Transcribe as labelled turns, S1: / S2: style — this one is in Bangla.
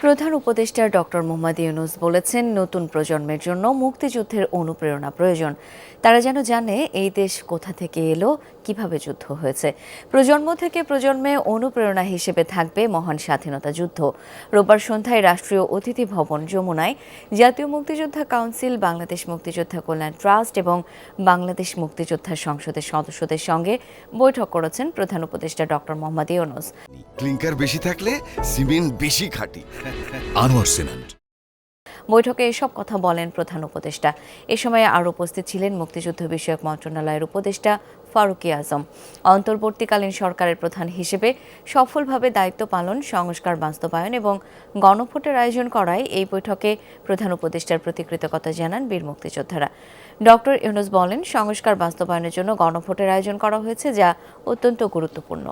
S1: প্রধান উপদেষ্টা ডক্টর মোহাম্মদ ইউনূস বলেছেন, নতুন প্রজন্মের জন্য মুক্তিযুদ্ধের অনুপ্রেরণা প্রয়োজন। তারা যেন জানে এই দেশ কোথা থেকে এলো, কিভাবে যুদ্ধ হয়েছে। প্রজন্ম থেকে প্রজন্মে অনুপ্রেরণা হিসেবে থাকবে মহান স্বাধীনতা যুদ্ধ। রোববার সন্ধ্যায় রাষ্ট্রীয় অতিথি ভবন যমুনায় জাতীয় মুক্তিযোদ্ধা কাউন্সিল, বাংলাদেশ মুক্তিযোদ্ধা কল্যাণ ট্রাস্ট এবং বাংলাদেশ মুক্তিযোদ্ধা সংসদের সদস্যদের সঙ্গে বৈঠক করেছেন প্রধান উপদেষ্টা ডক্টর মোহাম্মদ ইউনূস।
S2: ক্লিংকার বেশি থাকলে সিমেন্ট বেশি খাঁটি।
S3: আনোয়ার সিমেন্ট।
S1: বৈঠকে এসব কথা বলেন প্রধান উপদেষ্টা। এ সময় আরও উপস্থিত ছিলেন মুক্তিযুদ্ধ বিষয়ক মন্ত্রণালয়ের উপদেষ্টা ফারুকী আজম। অন্তর্বর্তীকালীন সরকারের প্রধান হিসেবে সফলভাবে দায়িত্ব পালন, সংস্কার বাস্তবায়ন এবং গণভোটের আয়োজন করায় এই বৈঠকে প্রধান উপদেষ্টার প্রতি কৃতজ্ঞতা জানান বীর মুক্তিযোদ্ধারা। ডক্টর ইউনূস বলেন, সংস্কার বাস্তবায়নের জন্য গণভোটের আয়োজন করা হয়েছে, যা অত্যন্ত গুরুত্বপূর্ণ।